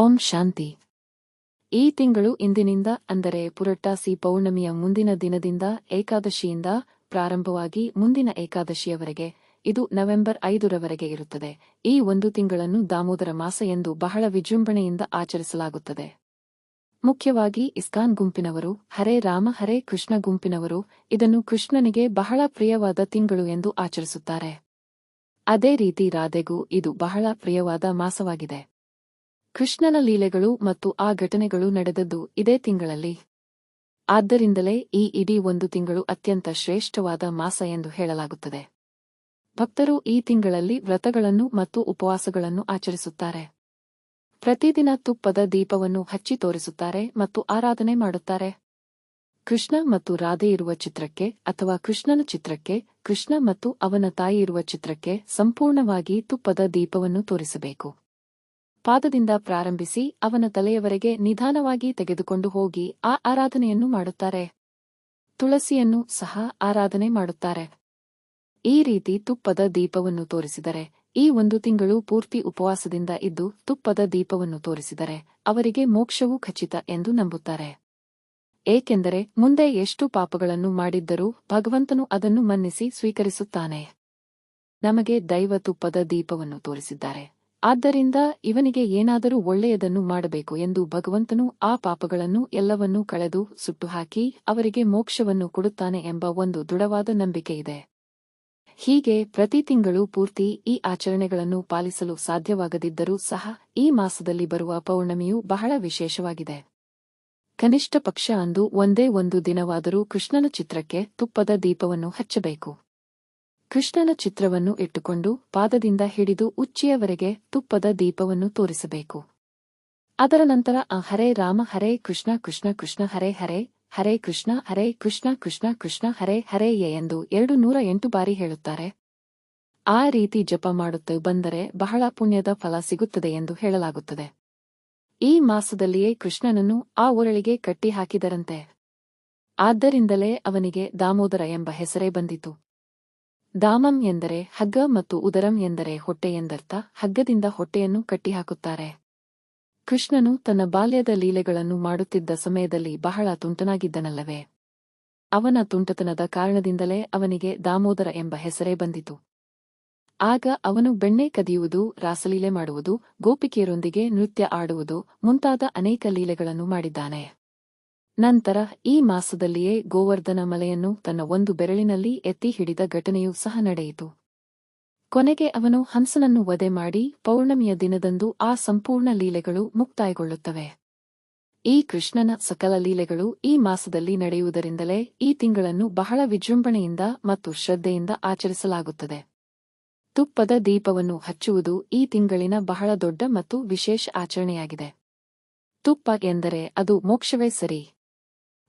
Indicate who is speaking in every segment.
Speaker 1: ಓಂ ಶಾಂತಿ. ಈ ತಿಂಗಳು ಇಂದಿನಿಂದ ಅಂದರೆ ಪುರಟಾಸಿ ಪೌರ್ಣಮಿಯ ಮುಂದಿನ ದಿನದಿಂದ ಏಕಾದಶಿಯಿಂದ ಪ್ರಾರಂಭವಾಗಿ ಮುಂದಿನ ಏಕಾದಶಿಯವರೆಗೆ ಇದು ನವೆಂಬರ್ 5ರವರೆಗೆ ಇರುತ್ತದೆ. ಈ ಒಂದು ತಿಂಗಳನ್ನು ದಾಮೋದರ ಮಾಸ ಎಂದು ಬಹಳ ವಿಜೃಂಭಣೆಯಿಂದ ಆಚರಿಸಲಾಗುತ್ತದೆ. ಮುಖ್ಯವಾಗಿ ಇಸ್ಕಾನ್ ಗುಂಪಿನವರು, ಹರೇ ರಾಮ ಹರೇ ಕೃಷ್ಣ ಗುಂಪಿನವರು ಇದನ್ನು ಕೃಷ್ಣನಿಗೆ ಬಹಳ ಪ್ರಿಯವಾದ ತಿಂಗಳು ಎಂದು ಆಚರಿಸುತ್ತಾರೆ. ಅದೇ ರೀತಿ ರಾಧೆಗೂ ಇದು ಬಹಳ ಪ್ರಿಯವಾದ ಮಾಸವಾಗಿದೆ. ಕೃಷ್ಣನ ಲೀಲೆಗಳು ಮತ್ತು ಆ ಘಟನೆಗಳು ನಡೆದದ್ದು ಇದೇ ತಿಂಗಳಲ್ಲಿ. ಆದ್ದರಿಂದಲೇ ಈ ಇಡೀ ಒಂದು ತಿಂಗಳು ಅತ್ಯಂತ ಶ್ರೇಷ್ಠವಾದ ಮಾಸ ಎಂದು ಹೇಳಲಾಗುತ್ತದೆ. ಭಕ್ತರು ಈ ತಿಂಗಳಲ್ಲಿ ವ್ರತಗಳನ್ನು ಮತ್ತು ಉಪವಾಸಗಳನ್ನು ಆಚರಿಸುತ್ತಾರೆ. ಪ್ರತಿದಿನ ತುಪ್ಪದ ದೀಪವನ್ನು ಹಚ್ಚಿ ತೋರಿಸುತ್ತಾರೆ ಮತ್ತು ಆರಾಧನೆ ಮಾಡುತ್ತಾರೆ. ಕೃಷ್ಣ ಮತ್ತು ರಾಧೆ ಇರುವ ಚಿತ್ರಕ್ಕೆ ಅಥವಾ ಕೃಷ್ಣನ ಚಿತ್ರಕ್ಕೆ, ಕೃಷ್ಣ ಮತ್ತು ಅವನ ತಾಯಿ ಇರುವ ಚಿತ್ರಕ್ಕೆ ಸಂಪೂರ್ಣವಾಗಿ ತುಪ್ಪದ ದೀಪವನ್ನು ತೋರಿಸಬೇಕು. ಪಾದದಿಂದ ಪ್ರಾರಂಭಿಸಿ ಅವನ ತಲೆಯವರೆಗೆ ನಿಧಾನವಾಗಿ ತೆಗೆದುಕೊಂಡು ಹೋಗಿ ಆ ಆರಾಧನೆಯನ್ನು ಮಾಡುತ್ತಾರೆ. ತುಳಸಿಯನ್ನು ಸಹ ಆರಾಧನೆ ಮಾಡುತ್ತಾರೆ. ಈ ರೀತಿ ತುಪ್ಪದ ದೀಪವನ್ನು ತೋರಿಸಿದರೆ, ಈ ಒಂದು ತಿಂಗಳು ಪೂರ್ತಿ ಉಪವಾಸದಿಂದ ಇದ್ದು ತುಪ್ಪದ ದೀಪವನ್ನು ತೋರಿಸಿದರೆ ಅವರಿಗೆ ಮೋಕ್ಷವು ಖಚಿತ ಎಂದು ನಂಬುತ್ತಾರೆ. ಏಕೆಂದರೆ ಮುಂದೆ ಎಷ್ಟು ಪಾಪಗಳನ್ನು ಮಾಡಿದ್ದರೂ ಭಗವಂತನು ಅದನ್ನು ಮನ್ನಿಸಿ ಸ್ವೀಕರಿಸುತ್ತಾನೆ. ನಮಗೆ ದೈವ ತುಪ್ಪದ ದೀಪವನ್ನು ತೋರಿಸಿದ್ದಾರೆ. ಆದ್ದರಿಂದ ಇವನಿಗೆ ಏನಾದರೂ ಒಳ್ಳೆಯದನ್ನು ಮಾಡಬೇಕು ಎಂದು ಭಗವಂತನು ಆ ಪಾಪಗಳನ್ನು ಎಲ್ಲವನ್ನೂ ಕಳೆದು ಸುಟ್ಟುಹಾಕಿ ಅವರಿಗೆ ಮೋಕ್ಷವನ್ನು ಕೊಡುತ್ತಾನೆ ಎಂಬ ಒಂದು ದೃಢವಾದ ನಂಬಿಕೆ ಇದೆ. ಹೀಗೆ ಪ್ರತಿ ತಿಂಗಳು ಪೂರ್ತಿ ಈ ಆಚರಣೆಗಳನ್ನು ಪಾಲಿಸಲು ಸಾಧ್ಯವಾಗದಿದ್ದರೂ ಸಹ ಈ ಮಾಸದಲ್ಲಿ ಬರುವ ಪೌರ್ಣಮಿಯು ಬಹಳ ವಿಶೇಷವಾಗಿದೆ. ಕನಿಷ್ಠ ಪಕ್ಷ ಅಂದು ಒಂದೇ ಒಂದು ದಿನವಾದರೂ ಕೃಷ್ಣನ ಚಿತ್ರಕ್ಕೆ ತುಪ್ಪದ ದೀಪವನ್ನು ಹಚ್ಚಬೇಕು. ಕೃಷ್ಣನ ಚಿತ್ರವನ್ನು ಇಟ್ಟುಕೊಂಡು ಪಾದದಿಂದ ಹಿಡಿದು ಉಚ್ಚಿಯವರೆಗೆ ತುಪ್ಪದ ದೀಪವನ್ನು ತೋರಿಸಬೇಕು. ಅದರ ನಂತರ ಹರೇ ರಾಮ ಹರೇ ಕೃಷ್ಣ ಕೃಷ್ಣ ಕೃಷ್ಣ ಹರೇ ಹರೇ, ಹರೇ ಕೃಷ್ಣ ಕೃಷ್ಣ ಕೃಷ್ಣ ಹರೇ ಹರೇ ಎಂದು 208 ಬಾರಿ ಹೇಳುತ್ತಾರೆ. ಆ ರೀತಿ ಜಪ ಮಾಡುತ್ತಾ ಬಂದರೆ ಬಹಳ ಪುಣ್ಯದ ಫಲ ಸಿಗುತ್ತದೆ ಎಂದು ಹೇಳಲಾಗುತ್ತದೆ. ಈ ಮಾಸದಲ್ಲಿಯೇ ಕೃಷ್ಣನನ್ನು ಆ ಉರಳಿಗೆ ಕಟ್ಟಿ ಹಾಕಿದರಂತೆ. ಆದ್ದರಿಂದಲೇ ಅವನಿಗೆ ದಾಮೋದರ ಎಂಬ ಹೆಸರೇ ಬಂದಿತು. ದಾಮಂ ಎಂದರೆ ಹಗ್ಗ ಮತ್ತು ಉದರಂ ಎಂದರೆ ಹೊಟ್ಟೆ ಎಂದರ್ಥ. ಹಗ್ಗದಿಂದ ಹೊಟ್ಟೆಯನ್ನು ಕಟ್ಟಿಹಾಕುತ್ತಾರೆ. ಕೃಷ್ಣನು ತನ್ನ ಬಾಲ್ಯದ ಲೀಲೆಗಳನ್ನು ಮಾಡುತ್ತಿದ್ದ ಸಮಯದಲ್ಲಿ ಬಹಳ ತುಂಟನಾಗಿದ್ದನಲ್ಲವೇ? ಅವನ ತುಂಟತನದ ಕಾರಣದಿಂದಲೇ ಅವನಿಗೆ ದಾಮೋದರ ಎಂಬ ಹೆಸರೇ ಬಂದಿತು. ಆಗ ಅವನು ಬೆಣ್ಣೆ ಕದಿಯುವುದು, ರಾಸಲೀಲೆ ಮಾಡುವುದು, ಗೋಪಿಕೆಯರೊಂದಿಗೆ ನೃತ್ಯ ಆಡುವುದು ಮುಂತಾದ ಅನೇಕ ಲೀಲೆಗಳನ್ನು ಮಾಡಿದ್ದಾನೆ. ನಂತರ ಈ ಮಾಸದಲ್ಲಿಯೇ ಗೋವರ್ಧನ ಮಲೆಯನ್ನು ತನ್ನ ಒಂದು ಬೆರಳಿನಲ್ಲಿ ಎತ್ತಿ ಹಿಡಿದ ಘಟನೆಯೂ ಸಹ ನಡೆಯಿತು. ಕೊನೆಗೆ ಅವನು ಹಂಸನನ್ನು ವಧೆ ಮಾಡಿ ಪೌರ್ಣಮಿಯ ದಿನದಂದು ಆ ಸಂಪೂರ್ಣ ಲೀಲೆಗಳು ಮುಕ್ತಾಯಗೊಳ್ಳುತ್ತವೆ. ಈ ಕೃಷ್ಣನ ಸಕಲ ಲೀಲೆಗಳು ಈ ಮಾಸದಲ್ಲಿ ನಡೆಯುವುದರಿಂದಲೇ ಈ ತಿಂಗಳನ್ನು ಬಹಳ ವಿಜೃಂಭಣೆಯಿಂದ ಮತ್ತು ಶ್ರದ್ಧೆಯಿಂದ ಆಚರಿಸಲಾಗುತ್ತದೆ. ತುಪ್ಪದ ದೀಪವನ್ನು ಹಚ್ಚುವುದು ಈ ತಿಂಗಳಿನ ಬಹಳ ದೊಡ್ಡ ಮತ್ತು ವಿಶೇಷ ಆಚರಣೆಯಾಗಿದೆ. ತುಪ್ಪ ಎಂದರೆ ಅದು ಮೋಕ್ಷವೇ ಸರಿ.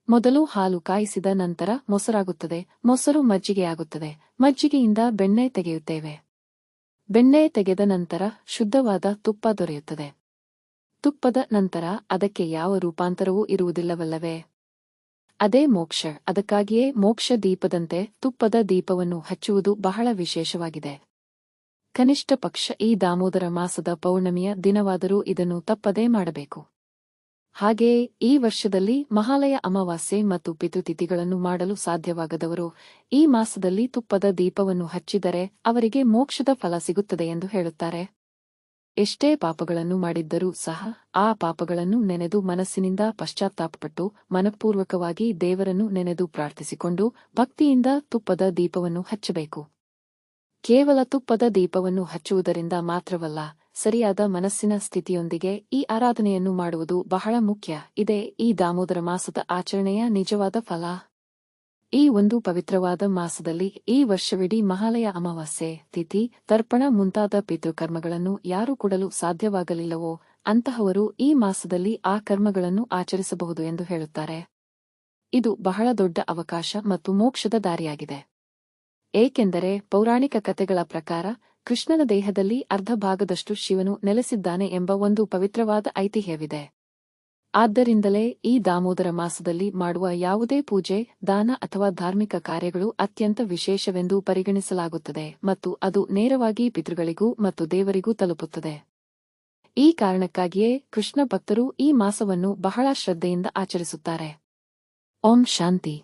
Speaker 1: ಮೊದಲು ಹಾಲು ಕಾಯಿಸಿದ ನಂತರ ಮೊಸರಾಗುತ್ತದೆ, ಮೊಸರು ಮಜ್ಜಿಗೆಯಾಗುತ್ತದೆ, ಮಜ್ಜಿಗೆಯಿಂದ ಬೆಣ್ಣೆ ತೆಗೆಯುತ್ತೇವೆ. ಬೆಣ್ಣೆ ತೆಗೆದ ನಂತರ ಶುದ್ಧವಾದ ತುಪ್ಪ ದೊರೆಯುತ್ತದೆ. ತುಪ್ಪದ ನಂತರ ಅದಕ್ಕೆ ಯಾವ ರೂಪಾಂತರವೂ ಇರುವುದಿಲ್ಲವಲ್ಲವೇ? ಅದೇ ಮೋಕ್ಷ. ಅದಕ್ಕಾಗಿಯೇ ಮೋಕ್ಷ ದೀಪದಂತೆ ತುಪ್ಪದ ದೀಪವನ್ನು ಹಚ್ಚುವುದು ಬಹಳ ವಿಶೇಷವಾಗಿದೆ. ಕನಿಷ್ಠ ಪಕ್ಷ ಈ ದಾಮೋದರ ಮಾಸದ ಪೌರ್ಣಮಿಯ ದಿನವಾದರೂ ಇದನ್ನು ತಪ್ಪದೇ ಮಾಡಬೇಕು. ಹಾಗೆಯೇ ಈ ವರ್ಷದಲ್ಲಿ ಮಹಾಲಯ ಅಮಾವಾಸ್ಯೆ ಮತ್ತು ಪಿತೃತಿಥಿಗಳನ್ನು ಮಾಡಲು ಸಾಧ್ಯವಾಗದವರು ಈ ಮಾಸದಲ್ಲಿ ತುಪ್ಪದ ದೀಪವನ್ನು ಹಚ್ಚಿದರೆ ಅವರಿಗೆ ಮೋಕ್ಷದ ಫಲ ಸಿಗುತ್ತದೆ ಎಂದು ಹೇಳುತ್ತಾರೆ. ಎಷ್ಟೇ ಪಾಪಗಳನ್ನು ಮಾಡಿದ್ದರೂ ಸಹ ಆ ಪಾಪಗಳನ್ನು ನೆನೆದು ಮನಸ್ಸಿನಿಂದ ಪಶ್ಚಾತ್ತಾಪಪಟ್ಟು ಮನಃಪೂರ್ವಕವಾಗಿ ದೇವರನ್ನು ನೆನೆದು ಪ್ರಾರ್ಥಿಸಿಕೊಂಡು ಭಕ್ತಿಯಿಂದ ತುಪ್ಪದ ದೀಪವನ್ನು ಹಚ್ಚಬೇಕು. ಕೇವಲ ತುಪ್ಪದ ದೀಪವನ್ನು ಹಚ್ಚುವುದರಿಂದ ಮಾತ್ರವಲ್ಲ, ಸರಿಯಾದ ಮನಸ್ಸಿನ ಸ್ಥಿತಿಯೊಂದಿಗೆ ಈ ಆರಾಧನೆಯನ್ನು ಮಾಡುವುದು ಬಹಳ ಮುಖ್ಯ. ಇದೇ ಈ ದಾಮೋದರ ಮಾಸದ ಆಚರಣೆಯ ನಿಜವಾದ ಫಲ. ಈ ಒಂದು ಪವಿತ್ರವಾದ ಮಾಸದಲ್ಲಿ ಈ ವರ್ಷವಿಡೀ ಮಹಾಲಯ ಅಮಾವಾಸ್ಯೆ, ತಿಥಿ, ತರ್ಪಣ ಮುಂತಾದ ಪಿತೃಕರ್ಮಗಳನ್ನು ಯಾರು ಕೊಡಲು ಸಾಧ್ಯವಾಗಲಿಲ್ಲವೋ ಅಂತಹವರು ಈ ಮಾಸದಲ್ಲಿ ಆ ಕರ್ಮಗಳನ್ನು ಆಚರಿಸಬಹುದು ಎಂದು ಹೇಳುತ್ತಾರೆ. ಇದು ಬಹಳ ದೊಡ್ಡ ಅವಕಾಶ ಮತ್ತು ಮೋಕ್ಷದ ದಾರಿಯಾಗಿದೆ. ಏಕೆಂದರೆ ಪೌರಾಣಿಕ ಕಥೆಗಳ ಪ್ರಕಾರ ಕೃಷ್ಣನ ದೇಹದಲ್ಲಿ ಅರ್ಧ ಭಾಗದಷ್ಟು ಶಿವನು ನೆಲೆಸಿದ್ದಾನೆ ಎಂಬ ಒಂದು ಪವಿತ್ರವಾದ ಐತಿಹ್ಯವಿದೆ. ಆದ್ದರಿಂದಲೇ ಈ ದಾಮೋದರ ಮಾಸದಲ್ಲಿ ಮಾಡುವ ಯಾವುದೇ ಪೂಜೆ, ದಾನ ಅಥವಾ ಧಾರ್ಮಿಕ ಕಾರ್ಯಗಳು ಅತ್ಯಂತ ವಿಶೇಷವೆಂದು ಪರಿಗಣಿಸಲಾಗುತ್ತದೆ ಮತ್ತು ಅದು ನೇರವಾಗಿ ಪಿತೃಗಳಿಗೂ ಮತ್ತು ದೇವರಿಗೂ ತಲುಪುತ್ತದೆ. ಈ ಕಾರಣಕ್ಕಾಗಿಯೇ ಕೃಷ್ಣ ಭಕ್ತರು ಈ ಮಾಸವನ್ನು ಬಹಳ ಶ್ರದ್ಧೆಯಿಂದ ಆಚರಿಸುತ್ತಾರೆ. ಓಂ ಶಾಂತಿ.